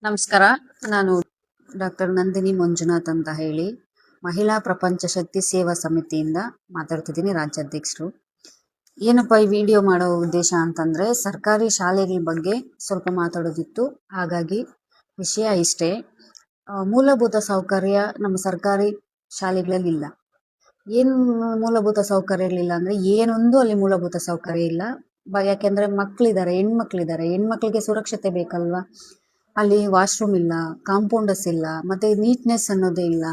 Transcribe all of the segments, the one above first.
ನಮಸ್ಕಾರ. ನಾನು ಡಾಕ್ಟರ್ ನಂದಿನಿ ಮಂಜುನಾಥ್ ಅಂತ ಹೇಳಿ ಮಹಿಳಾ ಪ್ರಪಂಚ ಶಕ್ತಿ ಸೇವಾ ಸಮಿತಿಯಿಂದ ಮಾತಾಡ್ತಿದ್ದೀನಿ, ರಾಜ್ಯಾಧ್ಯಕ್ಷರು. ಏನಪ್ಪ ಈ ವಿಡಿಯೋ ಮಾಡೋ ಉದ್ದೇಶ ಅಂತಂದ್ರೆ ಸರ್ಕಾರಿ ಶಾಲೆಗಳ ಬಗ್ಗೆ ಸ್ವಲ್ಪ ಮಾತಾಡೋದಿತ್ತು. ಹಾಗಾಗಿ ವಿಷಯ ಇಷ್ಟೇ. ಮೂಲಭೂತ ಸೌಕರ್ಯ ನಮ್ಮ ಸರ್ಕಾರಿ ಶಾಲೆಗಳಲ್ಲಿ ಇಲ್ಲ. ಏನು ಮೂಲಭೂತ ಸೌಕರ್ಯಗಳಿಲ್ಲ ಅಂದ್ರೆ ಏನೊಂದು ಅಲ್ಲಿ ಮೂಲಭೂತ ಸೌಕರ್ಯ ಇಲ್ಲ. ಯಾಕೆಂದ್ರೆ ಮಕ್ಕಳಿದ್ದಾರೆ, ಹೆಣ್ಮಕ್ಳಿಗೆ ಸುರಕ್ಷತೆ ಬೇಕಲ್ವಾ. ಅಲ್ಲಿ ವಾಶ್ರೂಮ್ ಇಲ್ಲ, ಕಾಂಪೌಂಡರ್ಸ್ ಇಲ್ಲ, ಮತ್ತೆ ನೀಟ್ನೆಸ್ ಅನ್ನೋದೇ ಇಲ್ಲ,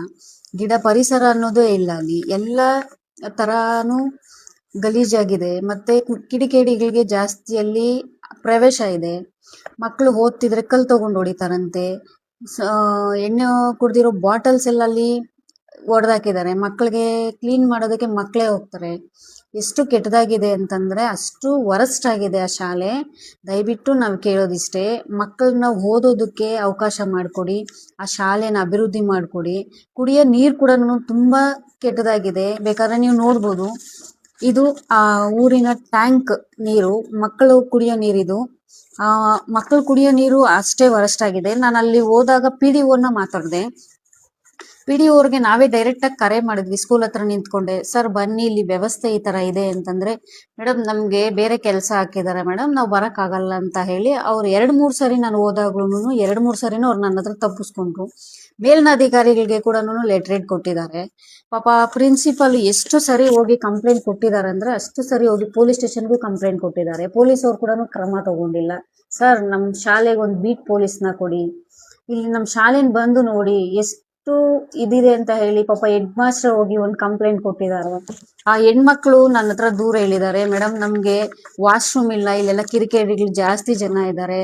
ಗಿಡ ಪರಿಸರ ಅನ್ನೋದೇ ಇಲ್ಲ. ಅಲ್ಲಿ ಎಲ್ಲ ತರಾನು ಗಲೀಜಾಗಿದೆ. ಮತ್ತೆ ಕಿಡಿಗೇಡಿಗಳಿಗೆ ಜಾಸ್ತಿ ಅಲ್ಲಿ ಪ್ರವೇಶ ಇದೆ. ಮಕ್ಕಳು ಓದ್ತಿದ್ರೆ ಕಲ್ ತಗೊಂಡು ಹೊಡಿತಾರಂತೆ. ಎಣ್ಣೆ ಕುಡ್ದಿರೋ ಬಾಟಲ್ಸ್ ಎಲ್ಲ ಅಲ್ಲಿ ಒಡೆದಾಕಿದ್ದಾರೆ. ಮಕ್ಕಳಿಗೆ ಕ್ಲೀನ್ ಮಾಡೋದಕ್ಕೆ ಮಕ್ಕಳೇ ಹೋಗ್ತಾರೆ. ಎಷ್ಟು ಕೆಟ್ಟದಾಗಿದೆ ಅಂತಂದ್ರೆ ಅಷ್ಟು ವರಸ್ಟ್ ಆಗಿದೆ ಆ ಶಾಲೆ. ದಯವಿಟ್ಟು ನಾವು ಕೇಳೋದಿಷ್ಟೇ, ಮಕ್ಕಳನ್ನ ಓದೋದಕ್ಕೆ ಅವಕಾಶ ಮಾಡಿಕೊಡಿ, ಆ ಶಾಲೆನ ಅಭಿವೃದ್ಧಿ ಮಾಡಿಕೊಡಿ. ಕುಡಿಯೋ ನೀರು ಕೂಡ ತುಂಬಾ ಕೆಟ್ಟದಾಗಿದೆ. ಬೇಕಾದ್ರೆ ನೀವು ನೋಡ್ಬೋದು, ಇದು ಆ ಊರಿನ ಟ್ಯಾಂಕ್ ನೀರು, ಮಕ್ಕಳು ಕುಡಿಯೋ ನೀರಿದು. ಮಕ್ಕಳು ಕುಡಿಯೋ ನೀರು ಅಷ್ಟೇ ವರಸ್ಟ್ ಆಗಿದೆ. ನಾನು ಅಲ್ಲಿ ಹೋದಾಗ PDO ಮಾತಾಡಿದೆ. PDO ಅವ್ರಿಗೆ ನಾವೇ ಡೈರೆಕ್ಟ್ ಆಗಿ ಕರೆ ಮಾಡಿದ್ವಿ, ಸ್ಕೂಲ್ ಹತ್ರ ನಿಂತ್ಕೊಂಡೆ. ಸರ್ ಬನ್ನಿ, ಇಲ್ಲಿ ವ್ಯವಸ್ಥೆ ಈ ತರ ಇದೆ ಅಂತಂದ್ರೆ, ಮೇಡಮ್ ನಮ್ಗೆ ಬೇರೆ ಕೆಲಸ ಹಾಕಿದಾರೆ ಮೇಡಮ್, ನಾವು ಬರಕ್ ಆಗಲ್ಲ ಅಂತ ಹೇಳಿ ಅವ್ರು 2-3 ಸರಿ ನಾನು ಹೋದಾಗ್ಲೂ 2-3 ಸರಿನೂ ಅವ್ರು ನನ್ನ ಹತ್ರ ತಪ್ಪಿಸ್ಕೊಂಡ್ರು. ಮೇಲಿನ ಅಧಿಕಾರಿಗಳಿಗೆ ಕೂಡ ಲೆಟರ್ ಕೊಟ್ಟಿದ್ದಾರೆ. ಪಾಪ ಪ್ರಿನ್ಸಿಪಲ್ ಎಷ್ಟು ಸರಿ ಹೋಗಿ ಕಂಪ್ಲೇಂಟ್ ಕೊಟ್ಟಿದ್ದಾರೆ ಅಂದ್ರೆ ಅಷ್ಟು ಸರಿ ಹೋಗಿ ಪೊಲೀಸ್ ಸ್ಟೇಷನ್ಗೂ ಕಂಪ್ಲೇಂಟ್ ಕೊಟ್ಟಿದ್ದಾರೆ. ಪೊಲೀಸ್ ಅವ್ರು ಕೂಡ ಕ್ರಮ ತಗೊಂಡಿಲ್ಲ. ಸರ್ ನಮ್ ಶಾಲೆಗೆ ಒಂದು ಬೀಟ್ ಪೊಲೀಸ್ನ ಕೊಡಿ, ಇಲ್ಲಿ ನಮ್ ಶಾಲೆನ ಬಂದು ನೋಡಿ ಎಷ್ಟು ಇದಿದೆ ಅಂತ ಹೇಳಿ. ಪಾಪ ಹೆಡ್ ಮಾಸ್ಟರ್ ಹೋಗಿ ಒಂದು ಕಂಪ್ಲೇಂಟ್ ಕೊಟ್ಟಿದ್ದಾರೆ. ಆ ಹೆಣ್ಮಕ್ಳು ನನ್ನ ಹತ್ರ ದೂರ ಹೇಳಿದ್ದಾರೆ, ಮೇಡಮ್ ನಮ್ಗೆ ವಾಶ್ರೂಮ್ ಇಲ್ಲ, ಇಲ್ಲೆಲ್ಲ ಕಿರಿಕಿರಿಗಳು ಜಾಸ್ತಿ ಜನ ಇದ್ದಾರೆ,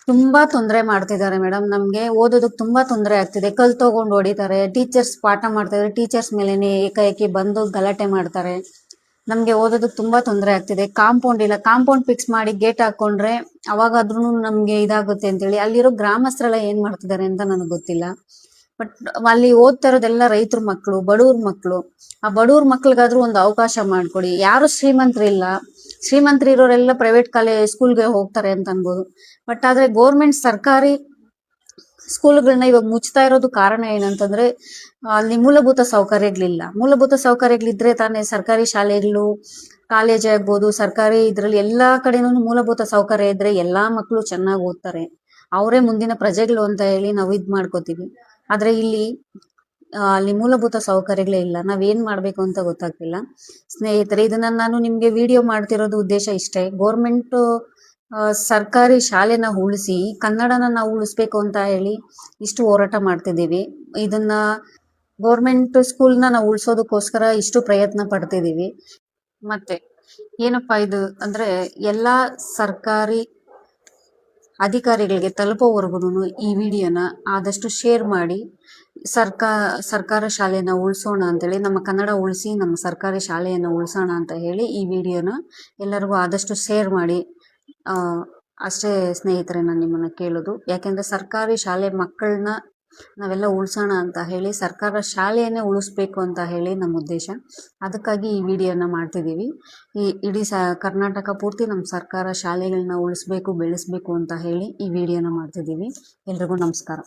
ತುಂಬಾ ತೊಂದರೆ ಮಾಡ್ತಿದ್ದಾರೆ ಮೇಡಮ್, ನಮ್ಗೆ ಓದೋದಕ್ಕೆ ತುಂಬಾ ತೊಂದರೆ ಆಗ್ತಿದೆ, ಕಲ್ ತಗೊಂಡು ಹೊಡಿತಾರೆ, ಟೀಚರ್ಸ್ ಪಾಠ ಮಾಡ್ತಾ ಇದ್ರೆ ಟೀಚರ್ಸ್ ಮೇಲೆನೆ ಏಕಾಏಕಿ ಬಂದು ಗಲಾಟೆ ಮಾಡ್ತಾರೆ, ನಮ್ಗೆ ಓದೋದಕ್ಕೆ ತುಂಬಾ ತೊಂದರೆ ಆಗ್ತಿದೆ, ಕಾಂಪೌಂಡ್ ಇಲ್ಲ, ಕಾಂಪೌಂಡ್ ಫಿಕ್ಸ್ ಮಾಡಿ ಗೇಟ್ ಹಾಕೊಂಡ್ರೆ ಅವಾಗಾದ್ರೂ ನಮ್ಗೆ ಇದಾಗುತ್ತೆ ಅಂತೇಳಿ. ಅಲ್ಲಿರೋ ಗ್ರಾಮಸ್ಥರೆಲ್ಲ ಏನ್ ಮಾಡ್ತಿದ್ದಾರೆ ಅಂತ ನನಗೆ ಗೊತ್ತಿಲ್ಲ. ಬಟ್ ಅಲ್ಲಿ ಓದ್ತಾ ಇರೋದೆಲ್ಲ ರೈತರ ಮಕ್ಕಳು, ಬಡವ್ರ ಮಕ್ಕಳು. ಆ ಬಡವ್ರ ಮಕ್ಳಿಗಾದ್ರೂ ಒಂದು ಅವಕಾಶ ಮಾಡ್ಕೊಡಿ. ಯಾರು ಶ್ರೀಮಂತರಿಲ್ಲ, ಶ್ರೀಮಂತರಿರೋರೆಲ್ಲ ಪ್ರೈವೇಟ್ ಸ್ಕೂಲ್ಗೆ ಹೋಗ್ತಾರೆ ಅಂತ ಅನ್ಬೋದು. ಬಟ್ ಆದ್ರೆ ಗೋರ್ಮೆಂಟ್ ಸರ್ಕಾರಿ ಸ್ಕೂಲ್ಗಳನ್ನ ಇವಾಗ ಮುಚ್ತಾ ಇರೋದು ಕಾರಣ ಏನಂತಂದ್ರೆ ಅಲ್ಲಿ ಮೂಲಭೂತ ಸೌಕರ್ಯಗಳಿಲ್ಲ. ಮೂಲಭೂತ ಸೌಕರ್ಯಗಳಿದ್ರೆ ತಾನೇ ಸರ್ಕಾರಿ ಶಾಲೆಗಳು, ಕಾಲೇಜ್ ಆಗ್ಬೋದು, ಸರ್ಕಾರಿ ಇದ್ರಲ್ಲಿ ಎಲ್ಲಾ ಕಡೆನೂ ಮೂಲಭೂತ ಸೌಕರ್ಯ ಇದ್ರೆ ಎಲ್ಲಾ ಮಕ್ಕಳು ಚೆನ್ನಾಗಿ ಓದ್ತಾರೆ, ಅವರೇ ಮುಂದಿನ ಪ್ರಜೆಗಳು ಅಂತ ಹೇಳಿ ನಾವು ಇದ್ ಮಾಡ್ಕೋತೀವಿ. ಆದ್ರೆ ಇಲ್ಲಿ ಅಲ್ಲಿ ಮೂಲಭೂತ ಸೌಕರ್ಯಗಳೇ ಇಲ್ಲ. ನಾವೇನ್ ಮಾಡ್ಬೇಕು ಅಂತ ಗೊತ್ತಾಗ್ತಿಲ್ಲ. ಸ್ನೇಹಿತರೆ, ಇದನ್ನ ನಾನು ನಿಮ್ಗೆ ವಿಡಿಯೋ ಮಾಡ್ತಿರೋದು ಉದ್ದೇಶ ಇಷ್ಟೇ. ಗೋರ್ಮೆಂಟ್ ಸರ್ಕಾರಿ ಶಾಲೆನ ಉಳಿಸಿ ಕನ್ನಡನ ನಾವು ಉಳಿಸ್ಬೇಕು ಅಂತ ಹೇಳಿ ಇಷ್ಟು ಹೋರಾಟ ಮಾಡ್ತಿದ್ದೀವಿ. ಇದನ್ನ ಗೋರ್ಮೆಂಟ್ ಸ್ಕೂಲ್ನ ನಾವು ಉಳಿಸೋದಕ್ಕೋಸ್ಕರ ಇಷ್ಟು ಪ್ರಯತ್ನ ಪಡ್ತಿದ್ದೀವಿ. ಮತ್ತೆ ಏನಪ್ಪಾ ಇದು ಅಂದ್ರೆ ಎಲ್ಲಾ ಸರ್ಕಾರಿ ಅಧಿಕಾರಿಗಳಿಗೆ ತಲುಪೋವರೆಗೂ ಈ ವಿಡಿಯೋನ ಆದಷ್ಟು ಶೇರ್ ಮಾಡಿ. ಸರ್ಕಾರ ಶಾಲೆಯನ್ನ ಉಳಿಸೋಣ ಅಂತೇಳಿ, ನಮ್ಮ ಕನ್ನಡ ಉಳಿಸಿ ನಮ್ಮ ಸರ್ಕಾರಿ ಶಾಲೆಯನ್ನು ಉಳಿಸೋಣ ಅಂತ ಹೇಳಿ ಈ ವಿಡಿಯೋನ ಎಲ್ಲರಿಗೂ ಆದಷ್ಟು ಶೇರ್ ಮಾಡಿ. ಅಷ್ಟೇ ಸ್ನೇಹಿತರೆ, ನಾನು ನಿಮ್ಮನ್ನ ಕೇಳೋದು. ಯಾಕೆಂದ್ರೆ ಸರ್ಕಾರಿ ಶಾಲೆ ಮಕ್ಕಳನ್ನ ನಾವೆಲ್ಲ ಉಳಿಸೋಣ ಅಂತ ಹೇಳಿ, ಸರ್ಕಾರ ಶಾಲೆಯನ್ನೇ ಉಳಿಸ್ಬೇಕು ಅಂತ ಹೇಳಿ ನಮ್ಮ ಉದ್ದೇಶ. ಅದಕ್ಕಾಗಿ ಈ ವಿಡಿಯೋನ ಮಾಡ್ತಿದ್ದೀವಿ. ಈ ಇಡೀ ಕರ್ನಾಟಕ ಪೂರ್ತಿ ನಮ್ಮ ಸರ್ಕಾರ ಶಾಲೆಗಳನ್ನ ಉಳಿಸ್ಬೇಕು, ಬೆಳೆಸ್ಬೇಕು ಅಂತ ಹೇಳಿ ಈ ವಿಡಿಯೋನ ಮಾಡ್ತಿದ್ದೀವಿ. ಎಲ್ರಿಗೂ ನಮಸ್ಕಾರ.